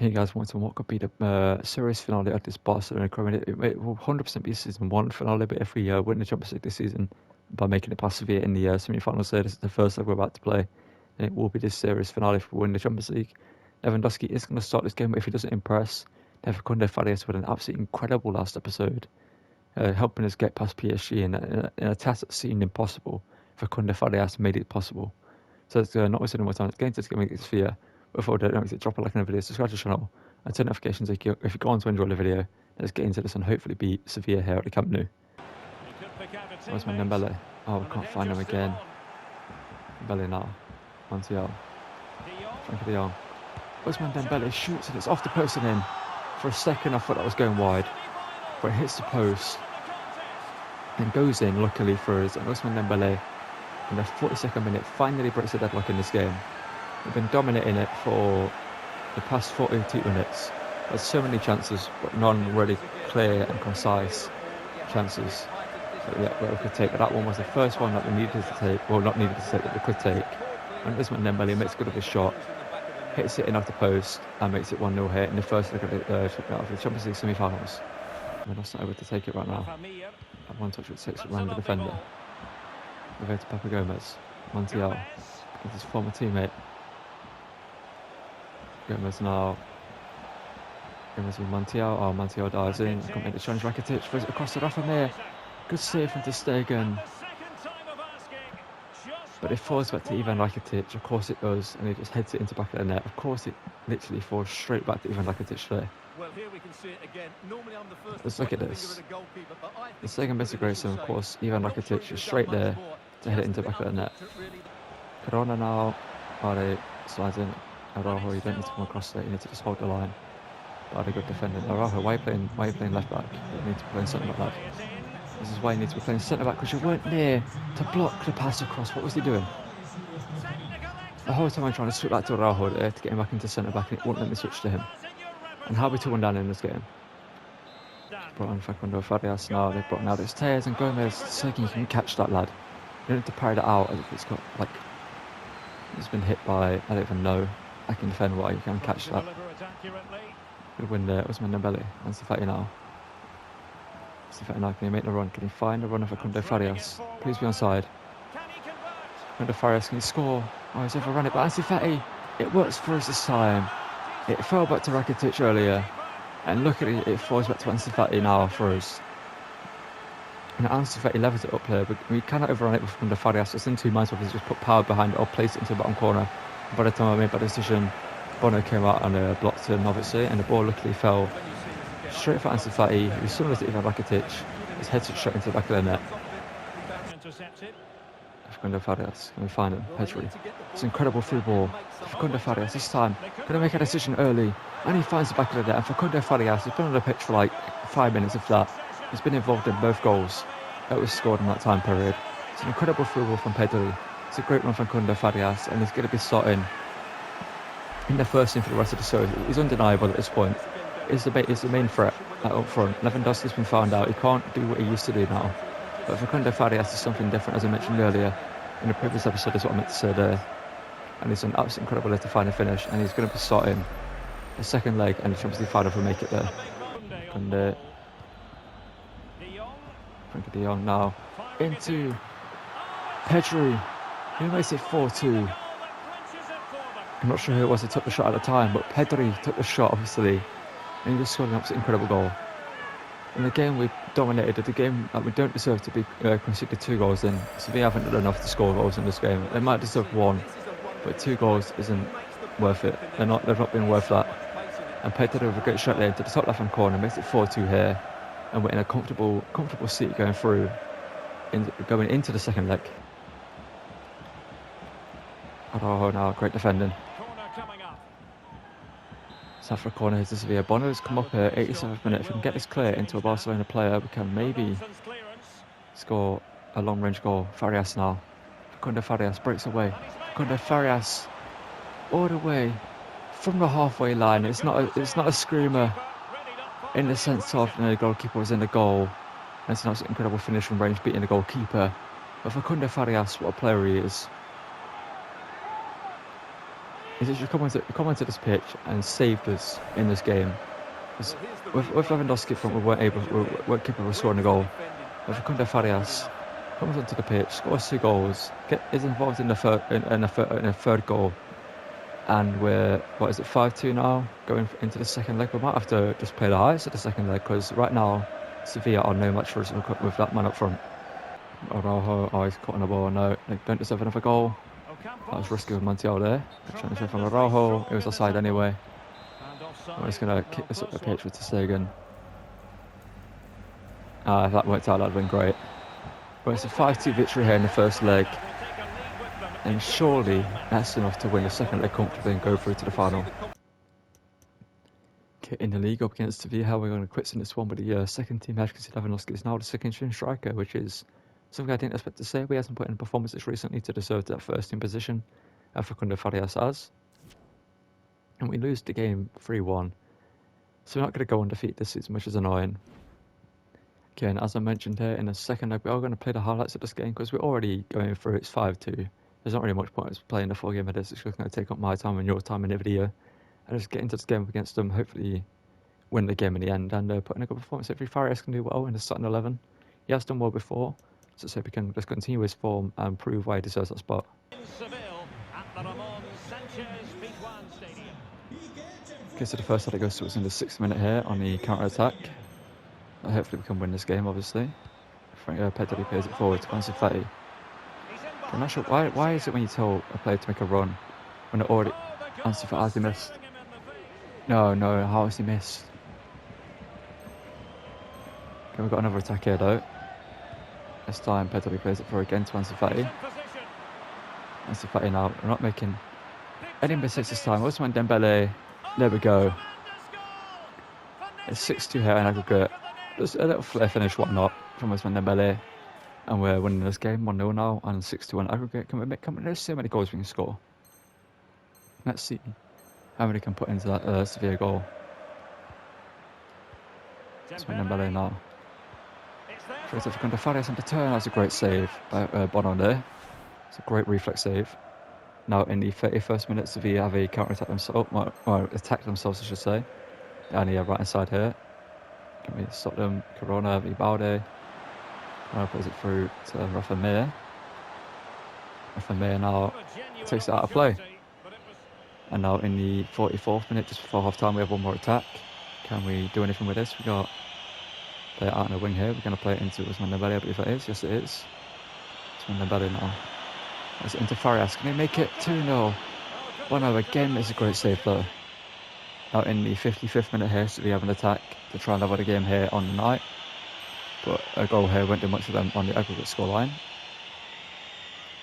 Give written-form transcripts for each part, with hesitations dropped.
Hey guys, want to what could be the series finale of this Barcelona career? It will 100% be season one finale, but if we win the Champions League this season by making it past Sevilla in the semi-finals, so this is the first leg we're about to play, and it will be this series finale if we win the Champions League. Lewandowski is going to start this game, but if he doesn't impress, then Facundo Farias with an absolutely incredible last episode, helping us get past PSG in a task that seemed impossible. Facundo Farias made it possible. So it's not wasting more time. It's getting to this game against Sevilla. Before I don't drop a like on the video, subscribe to the channel, and turn notifications if you go on to enjoy the video. Let's get into this and hopefully beat Sevilla here at the Camp Nou. Where's my Dembele? Oh, we can't find him again. Dembele now. Montiel. Frankie de Jong. Where's my Dembele? Shoots and it's off the post and in. For a second I thought that was going wide, but it hits the post and goes in luckily for us. And Ousmane Dembele in the 42nd minute finally breaks the deadlock in this game. We've been dominating it for the past 42 minutes. There's so many chances, but none really clear and concise chances that we could take. But that one was the first one that we needed to take, well, not needed to take, but we could take. And Ousmane Dembele makes good of his shot, hits it in off the post, and makes it 1-0 here in the first leg of the Champions League semi-finals. We're not able to take it right now. That one touch which takes it around the defender. Over to Papa Gomez. Montiel against his former teammate. Gomez now. Gomez with Montiel. Oh, Montiel dives in. Can't make the challenge. Rakitic throws it across to Rafa Mir. Good save from Ter Stegen. But it falls back to Ivan Rakitic. Of course it does. And he just heads it into the back of the net. Of course it literally falls straight back to Ivan Rakitic there. Let's look at this. The second best of grace, and of course Ivan Rakitic is straight there to head it into the back of the net. Corona now. Bade slides in. Araujo, you don't need to come across there, you need to just hold the line. Bade good defending. Araujo, why are you playing left back? You need to be playing centre back. This is why you need to be playing centre back, because you weren't near to block the pass across. What was he doing? The whole time I'm trying to switch back to Araujo there to get him back into centre back, and it wouldn't let me switch to him. And how we 2-1 down in this game. Brought on Facundo Farias now, they've brought now this Tears and Gomez. Second, you can catch that lad. You don't need to parry that out as if it's got like it's been hit by, I don't even know. I can defend well, you can catch that. Good win there, Ousmane Dembele. And Ansu Fati now. Ansu Fati now, can he make the run? Can he find the run of Facundo Farias? Please be onside. Facundo Farias, can he score? Oh, he's overrun it, but Ansu Fati, it works for us this time. It fell back to Rakitic earlier. And look at it, it falls back to Ansu Fati now for us. And Ansu Fati levels it up there, but we cannot overrun it with Facundo Farias. It's in two minds whether to just put power behind it or place it into the bottom corner. By the time I made that decision, Bono came out and blocked him, obviously, and the ball luckily fell straight for Ansu Fati, who's similar to Ivan Rakitic. His head's straight into the back of the net. Facundo Farias, can we find him? Pedri. It's an incredible through ball. Facundo Farias, this time, going to make a decision early, and he finds the back of the net. And Facundo Farias has been on the pitch for like 5 minutes, if that. He's been involved in both goals that was scored in that time period. It's an incredible through ball from Pedri. It's a great run from Facundo Farias, and he's going to be starting in the first team for the rest of the series. He's undeniable at this point. He's the main threat up front. Lewandowski's been found out. He can't do what he used to do now. But Facundo Farias is something different, as I mentioned earlier in the previous episode, is what I meant to say there. And he's an absolutely incredible way to find a finish, and he's going to be starting the second leg and the Champions League final if we make it there. And Frankie de Jong now into Pedri. Who makes it 4-2? I'm not sure who it was who took the shot at the time, but Pedri took the shot, obviously, and he just scored an absolutely incredible goal. In the game we dominated, the game that we don't deserve to be conceded 2 goals in. Sevilla haven't done enough to score goals in this game. They might deserve 1, but 2 goals isn't worth it. They've not been worth that. And Pedri with a great shot there into the top left-hand corner makes it 4-2 here, and we're in a comfortable seat going through, going into the second leg. Araujo now, great defending. South for a corner, here's the Sevilla. Bono's come up here, 87th minute. If we can get this clear into a Barcelona player, we can maybe score a long-range goal. Farias now. Facundo Farias breaks away. Facundo Farias all the way from the halfway line. It's not a screamer in the sense of the goalkeeper was in the goal. And it's an absolutely incredible finish from range, beating the goalkeeper. But Facundo Farias, what a player he is. He's actually come onto this pitch and saved us in this game. With Lewandowski front, we weren't capable of scoring a goal. But Facundo Farias comes onto the pitch, scores 2 goals, is involved in the third goal, and we're 5-2 now, going into the second leg. We might have to just play the highest of the second leg, because right now Sevilla are no match for us with that man up front. Araujo, he's cutting the ball. No, they don't deserve another goal. That was risky with Montiel there. Trying to show from Araujo. It was offside anyway. We're just going to kick this up the pitch with Tesagan. If that worked out, that'd been great. But it's a 5-2 victory here in the first leg. And surely that's enough to win the second leg comfortably and go through to the final. Okay, in the league up against Sevilla, we're going to quit in this one, but the second team has Lewandowski is now the second string striker, which is something I didn't expect to say. We hasn't put in performances recently to deserve that first team position. Facundo Farias has. And we lose the game 3-1. So we're not going to go undefeated this season, which is annoying. Okay, and as I mentioned here, in the second leg, we are going to play the highlights of this game because we're already going through. It's 5-2. There's not really much point in playing the full game of this. It's just going to take up my time and your time in the video. And just get into this game against them, hopefully win the game in the end, and put in a good performance. Hopefully Farias can do well in the starting 11. He has done well before, so let's hope he can just continue his form and prove why he deserves that spot. Okay, so the first shot that goes to us in the 6th minute here on the counter-attack. Hopefully we can win this game, obviously. Pedri plays it forward to Ansu Fati. I'm not sure, why is it when you tell a player to make a run, when it already... Ansu Fati, has he missed? No, how has he missed? Okay, we've got another attack here though. This time Pedri plays it forward again to Ansu Fati. Ansu Fati now, we're not making any mistakes this time. Ousmane Dembele, there we go. It's 6-2 here in aggregate. Just a little flair finish, whatnot, from Ousmane Dembele. And we're winning this game 1-0 now, and 6-2 in aggregate. Let's see how many goals we can score. Let's see how many can put into that Sevilla goal. Ousmane Dembele now. Straight up for Farias on the turn. That's a great save by Bono there. It's a great reflex save. Now in the 31st minute, Sevilla have a counter-attack themselves, or attack themselves, I should say. Down here, right hand side here. Can we stop them? Corona, Vibaldi. Now plays it through to Rafa Mir. Rafa Mir now takes it out of play. And now in the 44th minute, just before half time, we have one more attack. Can we do anything with this? We got play it out in the wing here. We're going to play it into Ousmane Dembele, I believe it is. Yes, it is. Ousmane Dembele now. It's into Farias. Can he make it 2-0? Well, no, again, it's a great save though. Now in the 55th minute here, so we have an attack to try and level the game here on the night. But a goal here won't do much for them on the aggregate scoreline.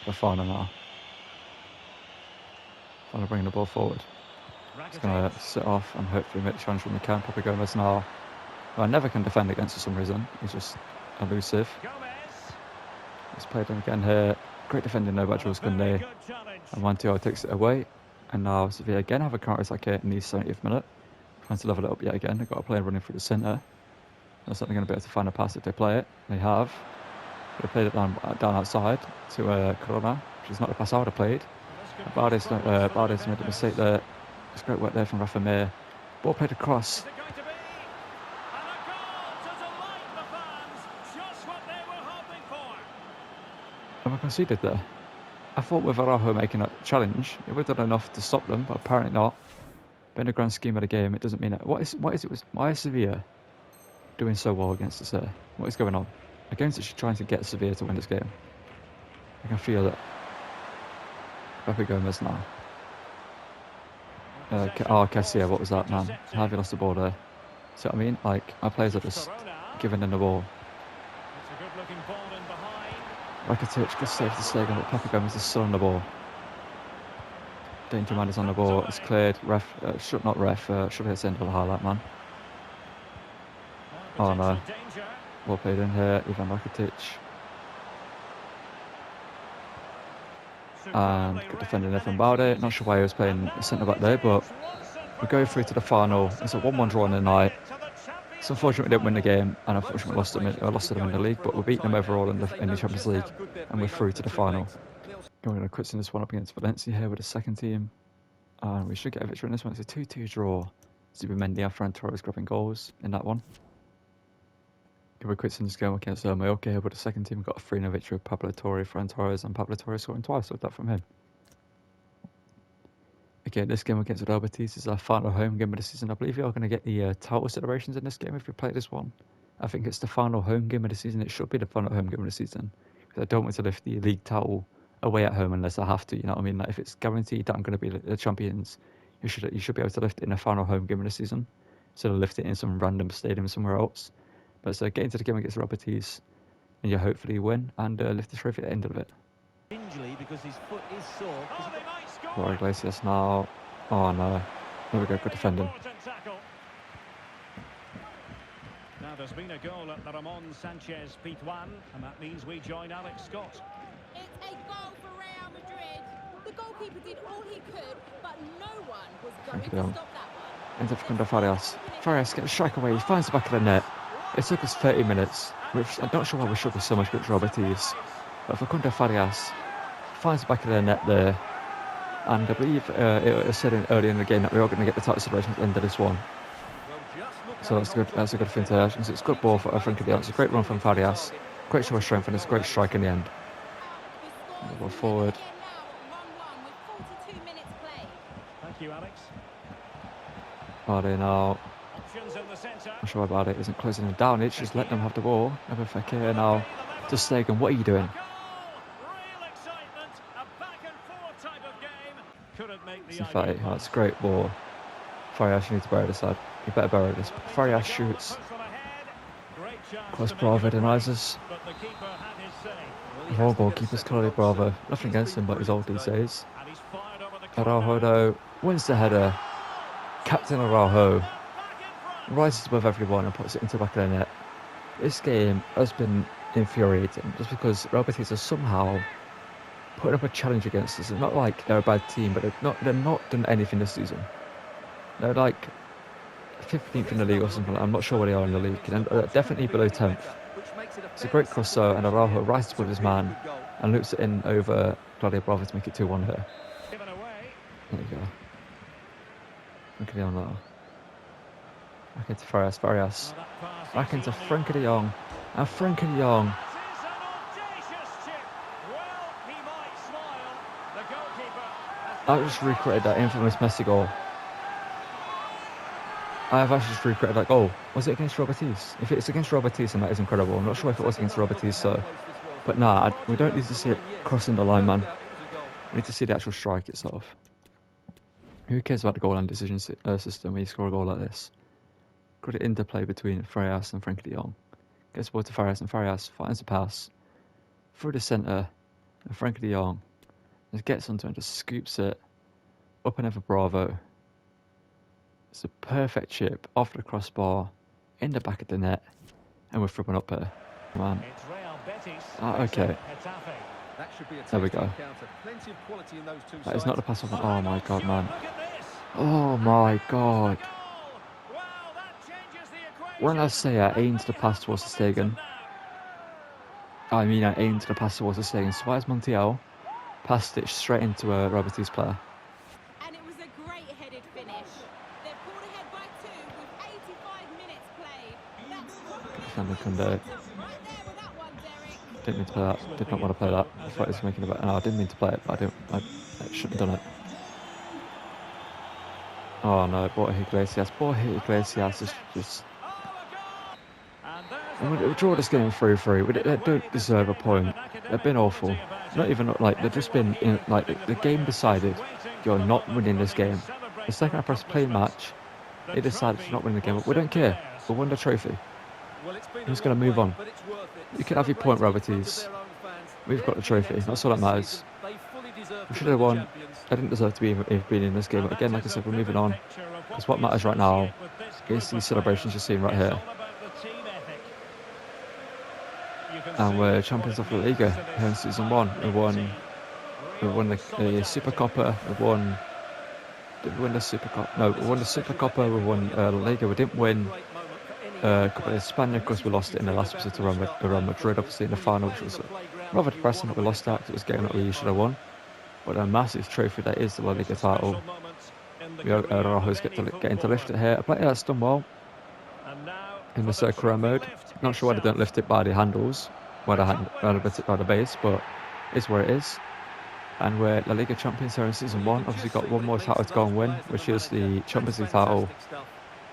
We're final now. Finally bringing the ball forward. Just going to sit off and hopefully make the challenge when we can. Probably Gomez now. Who I never can defend against for some reason. He's just elusive. Let's play them again here. Great defending though by Jules Koundé. And Montiel takes it away. And now Sevilla again have a counter attack here in the 70th minute. Trying to level it up yet again. They've got a player running through the centre. They're certainly going to be able to find a pass if they play it. They have. They played it down outside to Corona, which is not the pass I would have played. Bardes made a mistake there. It's great work there from Rafa Mir. Ball played across. And we conceded there. I thought with Araujo making a challenge, it would have done enough to stop them, but apparently not. But in the grand scheme of the game, it doesn't mean it. Why is Sevilla doing so well against us here? What is going on? Against actually trying to get Sevilla to win this game. I can feel it. Pepe Gomez now. Kessia, what was that, man? How have you lost the ball there? See what I mean? Like, my players are just giving them the ball. Rakitic, good save to Stegen, but Pepe Gomez is still on the ball. Danger Man is on the ball, it's cleared. Should have sent the highlight, man. Oh no. Well played in here, Ivan Rakitic. And good defending there from Balde. Not sure why he was playing centre back there, but we go through to the final. It's a 1-1 draw in the night. So unfortunately we didn't win the game, and unfortunately we lost to them in the league, but we beat them overall in the Champions League, and we're through to the final. We're going to quit in this one up against Valencia here with the second team. And we should get a victory in this one. It's a 2-2 draw. Zubimendi and Ferran Torres grabbing goals in that one. If we quit in this game against Mallorca here, but the second team got a 3-0 victory with Pablo Torre, Ferran Torres, and Pablo Torres scoring twice with that from him. Okay, this game against Real Betis is our final home game of the season. I believe we are going to get the title celebrations in this game if we play this one. I think it's the final home game of the season. It should be the final home game of the season. Because I don't want to lift the league title away at home unless I have to, you know what I mean? Like if it's guaranteed that I'm going to be the champions, you should be able to lift it in the final home game of the season. Instead of lifting it in some random stadium somewhere else. But so get into the game against Real Betis and you hopefully win and lift the trophy at the end of it. Because his foot is sore. Borja Iglesias now. Oh no. There we go, good defending. Now there's been a goal at the Ramon Sanchez Pizjuan, and that means we join Alex Scott. It's a goal for Real Madrid. The goalkeeper did all he could, but no one was going to stop that one. Ends up Facundo Farias. Farias gets a strike away, he finds the back of the net. It took us 30 minutes, which I'm not sure why we struggled so much against Real Betis. But Facundo Farias finds the back of the net there. And I believe it was said earlier in the game that we are going to get the title celebration at the end of this one. So that's a good thing to have. It's a good ball for Frankie de Jong. It's a great run from Farias. Great show of strength and it's a great strike in the end. Ball forward. Thank you, Alex. Vardy now. Not sure about it. Isn't closing them down. It's just letting them have the ball. Over Fekir now. To Stegen. What are you doing? Fifa, that's a great ball. Farias, you need to bury this side. You better bury this. Farias shoots. Close Bravo denies us. All goalkeepers, clearly Bravo. Nothing against him, but he's old these days. Araujo though wins the header. Captain Araujo rises above everyone and puts it into the back of the net. This game has been infuriating just because Real Betis are somehow putting up a challenge against us. It's not like they're a bad team, but they're not done anything this season. They're like 15th in the league or something. I'm not sure where they are in the league. And definitely below 10th. It's a great cross though, and Araujo rises with his man and loops it in over Claudio Bravo to make it 2-1 here. There you go. Frankie de Jong now. Back into Farias. Back into Frankie de Jong. And Frankie de Jong. I just recreated that infamous Messi goal. I have actually just recreated that goal. Was it against Real Betis? If it's against Real Betis, then that is incredible. I'm not sure if it was against Real Betis, so. But nah, we don't need to see it crossing the line, man. We need to see the actual strike itself. Who cares about the goal line decision system when you score a goal like this? Good interplay between Farias and Frankie de Jong. Gets the ball to Farias, and Farias finds the pass through the centre, and Frankie de Jong just gets onto it and just scoops it up and over Bravo. It's a perfect chip off the crossbar in the back of the net, and we're flipping up here. Man. Okay. There we go. That is not the pass of. Oh my god, man. Oh my god. When I say I aimed the pass towards the Stegen, I mean I aimed the pass towards the Stegen. Suarez Montiel passed it straight into a Real Betis player. And it was a great headed finish. They've pulled ahead by 2 with 85 minutes played. That's right there with that one, Derek. Didn't mean to play that. Did not want to play that. I thought it was making a bet. No, I didn't mean to play it, but I shouldn't have done it. Oh no, Borja Iglesias. Borja Iglesias is just. We draw this game 3-3. They don't deserve a point. They've been awful. Not even like they've just been in, like the game decided you're not winning this game. The second half press play match, they decided to not win the game. But we don't care. We'll win the trophy. We're just going to move on. You can have your point, Real Betis. We've got the trophy. That's all that matters. We should have won. They didn't deserve to be in this game. But again, like I said, we're moving on. Because what matters right now is these celebrations you're seeing right here. And we're champions of LaLiga here in season 1. We won the Super Copa. Did we win the Super Copa? No, we won the Super Copa. We won LaLiga. We didn't win Copa de España because we lost it in the last episode to Real Madrid, obviously in the final, which was rather depressing that we lost that because it was a game that we should have won. But a massive trophy that is the La Liga title. Araujo's getting to lift it here. A player that's done well in the career mode. Not sure why they don't lift it by the handles, why they lift it by the base, but it's where it is. And we're La Liga champions here in season 1. Obviously got one more title to go and win, which is the Champions League title,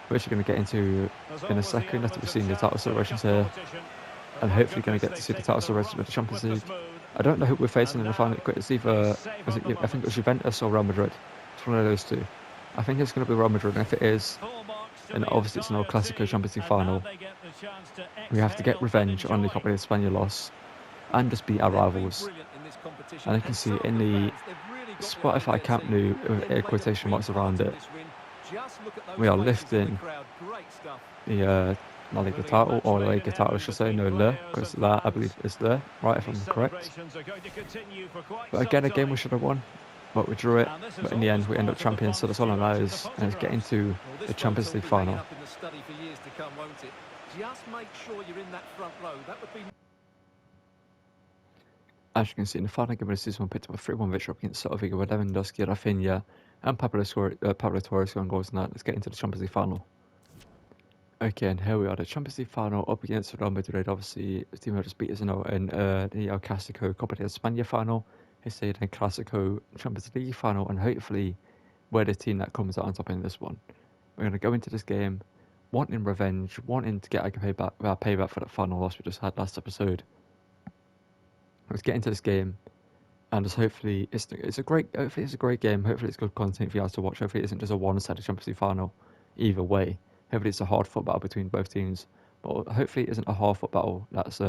which we're going to get into in a second after we've seen the title celebrations here. And hopefully going to get to see the title celebrations with the Champions League. I don't know who we're facing in the final. It's either, I think it was Juventus or Real Madrid. It's one of those two. I think it's going to be Real Madrid, and if it is, then obviously it's an El Clasico Champions League final. We have to get revenge on the Copa de España loss and just beat our rivals. And you can see in the Spotify Camp Nou, with quotation marks around it, we are lifting the La Liga title, or La Liga title I should say, no Le, because that I believe is there, right, if I'm correct. But again, a game we should have won, but we drew it, but in the end we end up champions, so that's all that matters, and it's getting to the Champions League final. As you can see, in the final game of the season, we picked up a 3-1 victory against Sevilla with Lewandowski, Rafinha, and Pablo Torres scoring goals in that. Let's get into the Champions League final. Okay, and here we are, the Champions League final up against Real Madrid. Obviously, the team that just beat us in the El Clasico Copa de España final. It's the Clasico Champions League final, and hopefully we're the team that comes out on top in this one. We're going to go into this game wanting revenge, wanting to get our payback for that final loss we just had last episode. Let's get into this game, and just hopefully it's a great game. Hopefully it's good content for you guys to watch. Hopefully it isn't just a one-sided Champions League final either way. Hopefully it's a hard fought battle between both teams, but hopefully it isn't a hard fought battle that's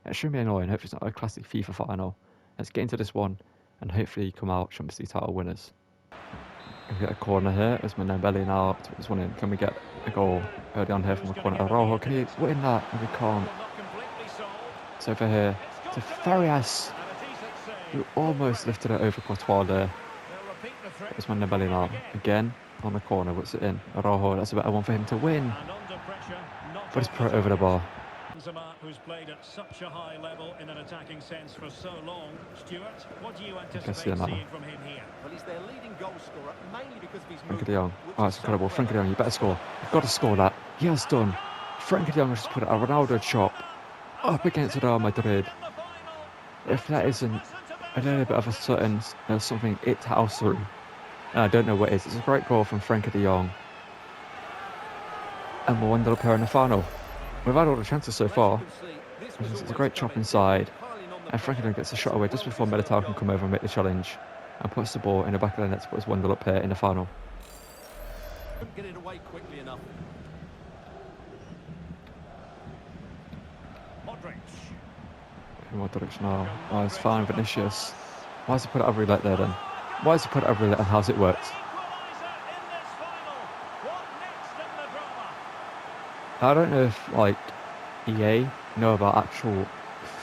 extremely annoying. Hopefully it's not a classic FIFA final. Let's get into this one and hopefully come out Champions League title winners. We get a corner here. It's Dembele now. It's one in. Can we get a goal early on here from the corner? Araujo, can he win that? And we can't. It's over here to Farias, who almost lifted it over Courtois there. It's Dembele now. Again, on the corner. What's it in? Araujo, that's a better one for him to win. But he's put it over the bar. Who's played at such a high level in an attacking sense for so long. Stuart, what do you anticipate seeing from him here? Well, he's their leading goal scorer, mainly because of his Frenkie de Jong. Oh, it's incredible. Frenkie de Jong, you better score. You've got to score that. He has done. Frenkie de Jong has just put a Ronaldo chop up against Real Madrid. If that isn't a little bit of a something it house through, I don't know what it is. It's a great goal from Frenkie de Jong. And we'll end up here in the final. We've had all the chances so far. It's a great chop inside. And Frenkie de Jong gets a shot away just before Militao can come over and make the challenge. And puts the ball in the back of the net to put us 1-0 up here in the final. Couldn't get it away quickly enough. Modric now. Oh, it's fine, Vinicius. Why has he put it over roulette there then? Why has he put it over roulette and how's it worked? I don't know if like EA know about actual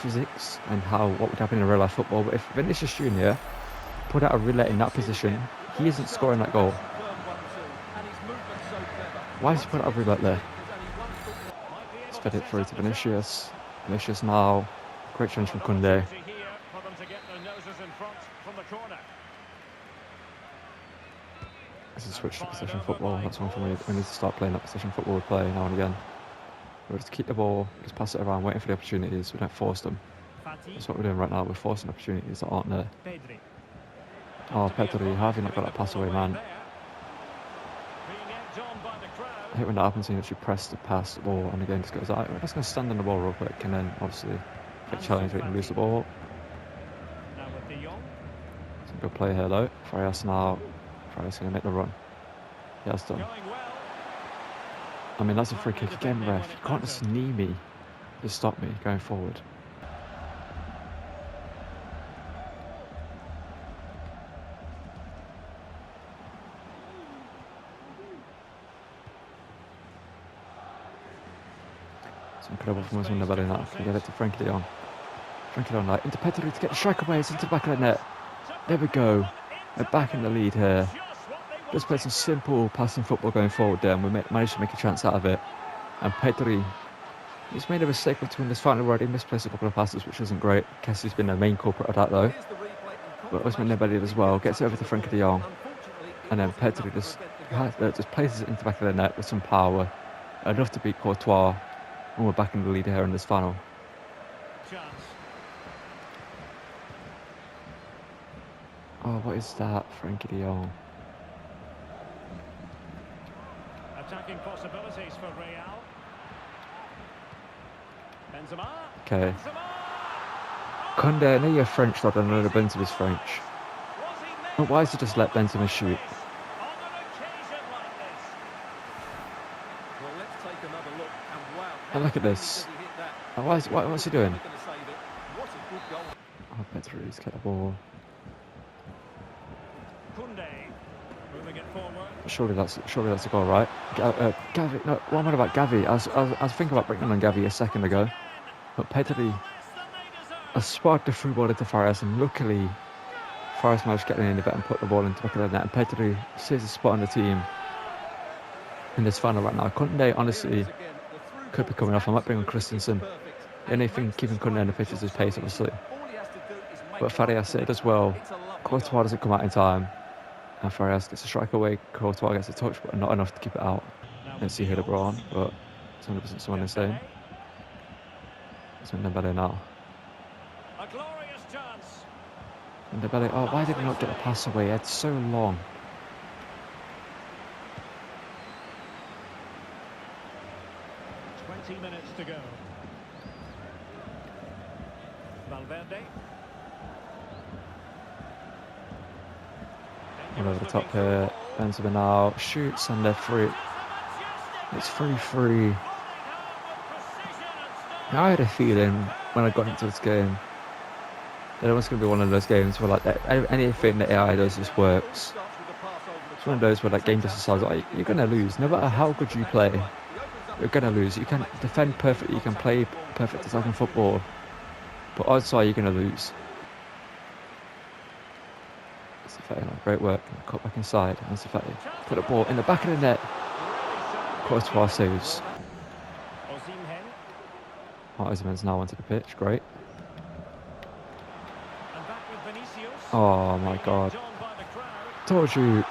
physics and what would happen in real life football, but if Vinicius Jr. put out a roulette in that position, he isn't scoring that goal. Why has he put it over roulette there? Let's fed it through to Vinicius. Vinicius now. Great challenge from Koundé. This is switch to position football. That's one for me. We need to start playing that position football we play now and again. We just keep the ball, just pass it around, waiting for the opportunities. We don't force them. That's what we're doing right now. We're forcing opportunities that aren't there. Oh, Pedri, how have you not got that pass away, man? I hate when that happens and you actually press the ball and the game just goes out. We're just going to stand on the ball real quick and then obviously get challenged, we can lose the ball. It's a good play here though. Farias now. Farias going to make the run. He has done. I mean, that's a free kick again, ref. You can't just knee me to stop me going forward. It's incredible from us when they're now. Can get it to Frenkie de Jong. Frenkie de Jong like into Pedri to get the strike away. It's into the back of the net. There we go. We're back in the lead here. Just played some simple passing football going forward there, and we managed to make a chance out of it. And Pedri, he's made a mistake between this final where he misplaced a couple of passes, which isn't great. Kessie's been the main culprit of that though. But Ousmane Dembele as well. Gets it over to Frenkie de Jong. And then Pedri just places it into the back of the net with some power, enough to beat Courtois, and we're back in the lead here in this final. Chance. Oh, what is that? Frankie de Jong. Attacking possibilities for Real. Benzema. Okay. Benzema. Koundé, I know you're French, lad, and I know Benzema's French. Was he made But why does he just let Benzema shoot? on an occasion like this? Well, let's take another look. And wow, And look at this. does he hit that? And what's he doing? We're gonna save it. What a good goal. Oh, Pedri's get the ball. Koundé moving it forward. Surely that's a goal, right? Gavi, no, what am I about Gavi? I was thinking about bringing on Gavi a second ago, but Pedri has sparked the through ball into Fares, and luckily Fares managed to get in the bit and put the ball into the back of the net, and Pedri saves a spot on the team in this final right now. Koundé honestly could be coming off. I might bring on Christensen. The only thing keeping Koundé in the pitch is his pace, obviously. But Farias said as well, Courtois doesn't come out in time, and Farias gets a strike away. Courtois gets a touch, but not enough to keep it out. Didn't see who they brought on, but it's 100% someone insane. It's Dembele now. A glorious chance. And Dembele, oh, why did he not get a pass away? It's so long. Minutes to go. Valverde. One over the top here. Benzema now shoots and they're free. It's 3-3. Now I had a feeling when I got into this game that it was going to be one of those games where like anything that AI does just works. It's one of those where like game just decides like you're going to lose. No matter how good you play, you're going to lose. You can defend perfectly, you can play perfect attacking football, but odds are you're going to lose. Great work. Cut back inside. Put the ball in the back of the net. Courtois saves. Osimhen's now onto the pitch. Great. Oh my God. Told you.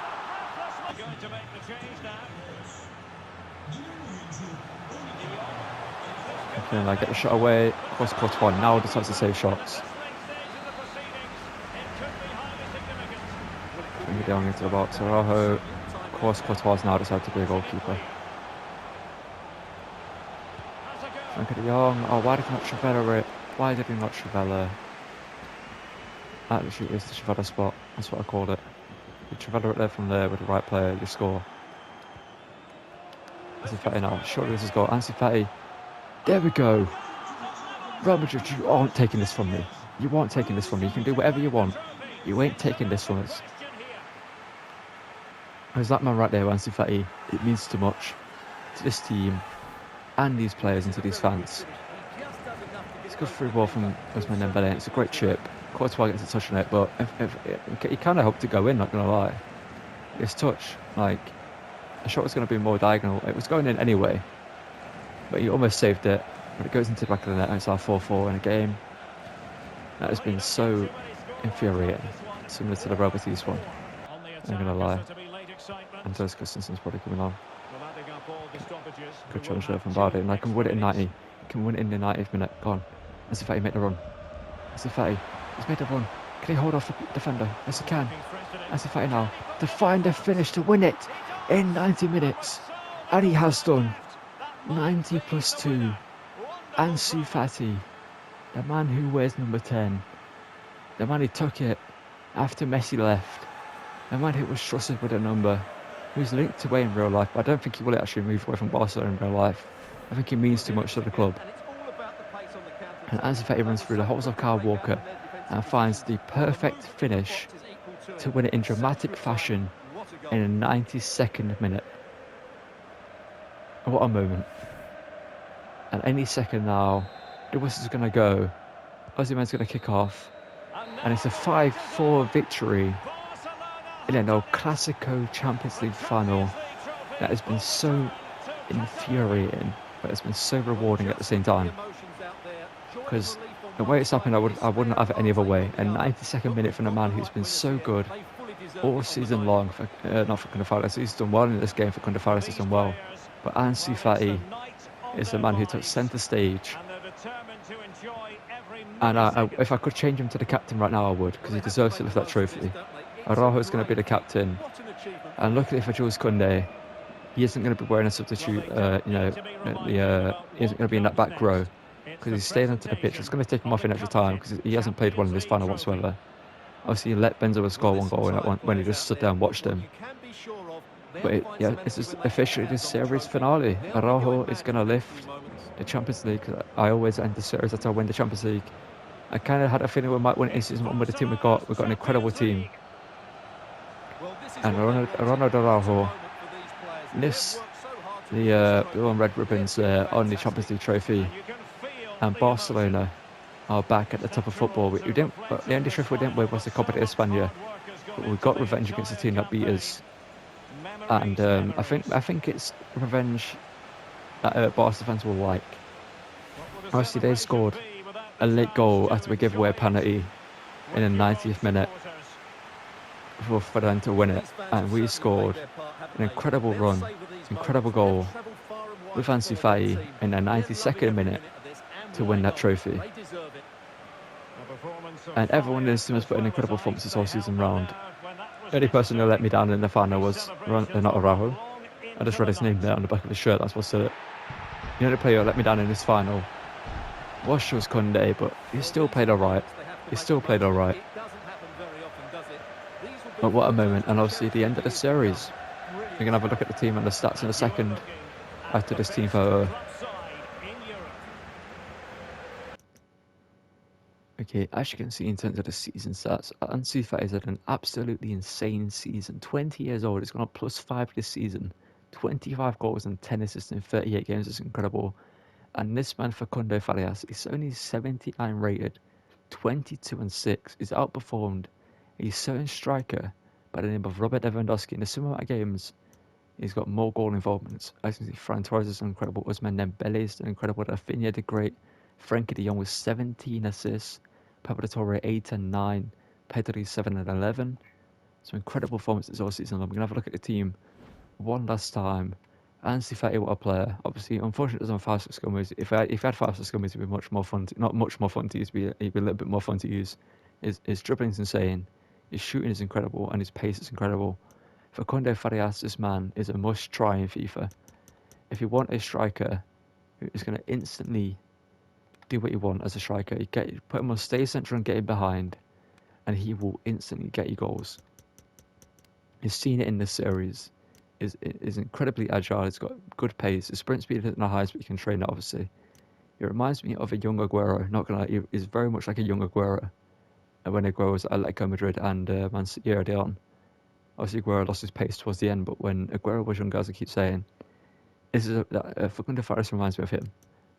Can I get the shot away? Of course, Courtois now decides to save shots. Bring it down into the box. Araujo. Of course, Courtois now decided to be a goalkeeper. Frankie de Jong. Oh, why did he not Trivela it? Why did he not Trivela? That literally is the Trivela spot. That's what I called it. You Trivela it there from there with the right player, you score. Ansu Fati now. Surely this is goal. Ansu Fati. There we go. Real Madrid, you aren't taking this from me. You aren't taking this from me. You can do whatever you want. You ain't taking this from us. There's that man right there, Ansu Fati. It means too much to this team and these players and to these fans. It's a good through ball from Ousmane Dembele. It's a great chip. Courtois gets a touch on it, but he kind of hoped to go in, not going to lie. His touch, like, the shot was going to be more diagonal. It was going in anyway. But he almost saved it. But it goes into the back of the net and it's our 4-4 in a game. That has been so infuriating. Similar to the Real Betis one. I'm going to lie. And Dennis Christensen's probably coming on. Good challenge there from Vardy. And I can win it in 90. Can win it in the 90th minute. Go on. Ansu Fati made the run. Ansu Fati. He's made the run. Can he hold off the defender? Yes, he can. Ansu Fati now. To find a finish to win it in 90 minutes. And he has done. 90 plus 2. Ansu Fati. The man who wears number 10. The man who took it after Messi left. The man who was trusted with a number. Who's linked away in real life. But I don't think he will actually move away from Barcelona in real life. I think he means too much to the club. And Ansu Fati runs through the holes of Kyle Walker and finds the perfect finish to win it in dramatic fashion in a 92nd minute. What a moment. And any second now, the whistle's going to go. Osimhen's going to kick off. And it's a 5-4 victory in an El Clasico Champions League final that has been so infuriating, but it's been so rewarding at the same time. Because the way it's happened, I wouldn't have it any other way. A 92nd minute from a man who's been so good all season long, for, not for Cannavaris, he's done well in this game for Cannavaris, he's done well. But Ansu Fati is the man who took centre stage. And if I could change him to the captain right now, I would, because he deserves to lift that trophy. Araujo's going to be the captain. And luckily for Jules Koundé, he isn't going to be wearing a substitute, he isn't going to be in that back row, because he's staying onto the pitch. It's going to take him off in extra time, because he hasn't played well in this final whatsoever. Obviously, he let Benzema score one goal in that one, when he just stood there and watched him. But this is officially the series finale. Araujo is going to lift the Champions League. I always end the series after I win the Champions League. I kind of had a feeling we might win it season one with the team we've got. We've got an incredible team. And Ronald Araujo lifts the blue and red ribbons on the Champions League trophy. And Barcelona are back at the top of football. The only trophy we didn't win was the Copa de España. But we got revenge against the team that beat us. And I think it's revenge that Barca fans will like. Obviously, they scored a late goal after we gave away a penalty in the 90th minute for them to win it, and we scored an incredible run, incredible goal with Ansu Fati in the 92nd minute to win that trophy. And everyone in this team has put in incredible performances all season round. The only person who let me down in the final was not Araujo. I just read his name there on the back of his shirt, that's what said it. The only player who let me down in this final was Jules Koundé, but he still played alright. But what a moment, and obviously the end of the series. We're going to have a look at the team and the stats in a second after this team photo. Okay, as you can see in terms of the season stats, Ansu Fati has had an absolutely insane season. 20 years old, he's gone up +5 this season. 25 goals and 10 assists in 38 games is incredible. And this man for Facundo Farias, he's only 79 rated, 22-6. He's outperformed a certain striker by the name of Robert Lewandowski. In a similar amount of games, he's got more goal involvements. As you can see, Ferran Torres is incredible. Ousmane Dembele is incredible. Rafinha did great. Frenkie de Jong with 17 assists. Pablo Torre 8 and 9. Pedri 7 and 11. Some incredible performances all season long. We're going to have a look at the team one last time. Ansu Fati, what a player. Obviously, unfortunately, doesn't have 5-6 skill moves. If I had 5-6 skill moves, it'd be much more fun. Not much more fun to use, but it'd be a little bit more fun to use. His dribbling's insane. His shooting is incredible, and his pace is incredible. Facundo Farias, this man, is a must-try in FIFA. If you want a striker who is going to instantly do what you want as a striker, you put him on stay central and get him behind, and he will instantly get you goals. You've seen it in this series. Is incredibly agile. He's got good pace. His sprint speed isn't the highest, but you can train that, obviously. It reminds me of a young Aguero. Not gonna lie, he's very much like a young Aguero. When Aguero was at Atletico Madrid and Man City early on. Obviously, Aguero lost his pace towards the end, but when Aguero was younger, as I keep saying, Facundo Farias reminds me of him.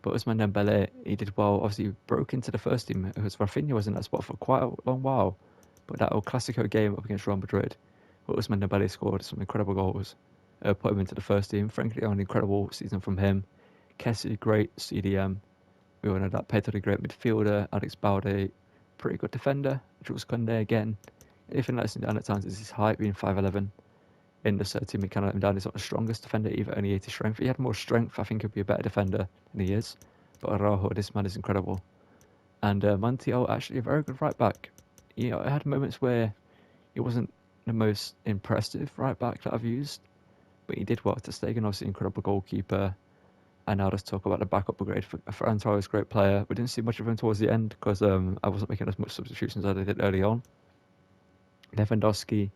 But Ousmane Dembele, he did well. Obviously, he broke into the first team because Rafinha was in that spot for quite a long while. But that El Clasico game up against Real Madrid, where Ousmane Dembele scored some incredible goals, put him into the first team. Frankly, an incredible season from him. Kessie, great CDM. We all know that. Pedri, great midfielder. Alex Balde, pretty good defender. Jules Koundé again. Anything lets him down at times is his height, being 5'11". In the third team, he can let him down. He's not the strongest defender either, only 80 strength. If he had more strength, I think he'd be a better defender than he is. But Araujo, this man is incredible. And Montiel, actually a very good right back. He had moments where he wasn't the most impressive right back that I've used, but he did well to Stegen, obviously incredible goalkeeper. And now let's talk about the backup upgrade. Ferran Torres, great player. We didn't see much of him towards the end because I wasn't making as much substitutions as I did early on. Lewandowski,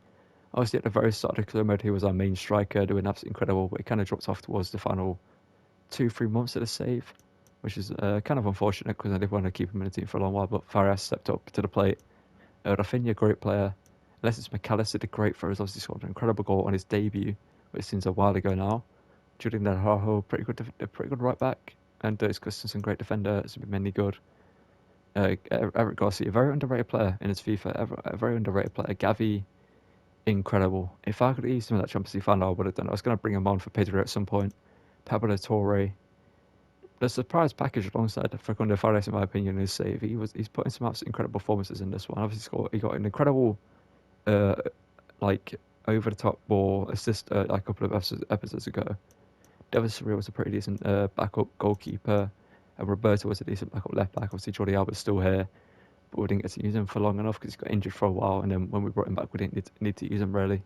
obviously at the very start of the career mode, he was our main striker, doing absolutely incredible, but he kind of dropped off towards the final 2-3 months of the save, which is kind of unfortunate because I did want to keep him in the team for a long while, but Farias stepped up to the plate. Rafinha, great player. Alexis McAllister did great for us, obviously scored an incredible goal on his debut, which seems a while ago now. Julian Araujo, pretty good right back, and Dirk Gustafsson, great defender. Zubimendi, good. Eric Garcia, very underrated player in his FIFA, a very underrated player. Gavi, incredible. If I could have used him in that Champions League final, I would have done it. I was going to bring him on for Pedro at some point. Pablo Torre. The surprise package alongside Facundo Farias, in my opinion, is save. He's putting some absolutely incredible performances in this one. Obviously, he got an incredible like over the top ball assist like a couple of episodes ago. David Surreal was a pretty decent backup goalkeeper, and Roberto was a decent backup left back. Obviously, Jordi Alba's still here, but we didn't get to use him for long enough because he got injured for a while, and then when we brought him back, we didn't need to use him really.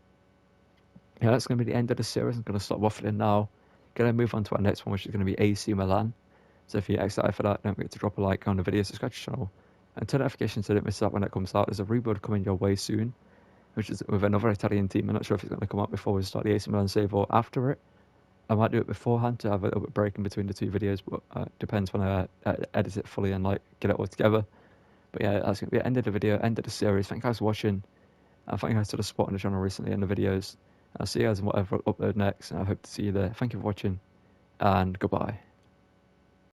Yeah, that's going to be the end of the series. I'm going to stop waffling now. Going to move on to our next one, which is going to be AC Milan. So if you're excited for that, don't forget to drop a like on the video, subscribe to the channel, and turn notifications so you don't miss out when it comes out. There's a rebuild coming your way soon, which is with another Italian team. I'm not sure if it's going to come out before we start the AC Milan save or after it. I might do it beforehand to have a little bit break in between the two videos, but depends when I edit it fully and like get it all together. But yeah, that's going to be the end of the video, end of the series. Thank you guys for watching. And thank you guys for the support on the channel recently and the videos. I'll see you guys in whatever I upload next, and I hope to see you there. Thank you for watching, and goodbye.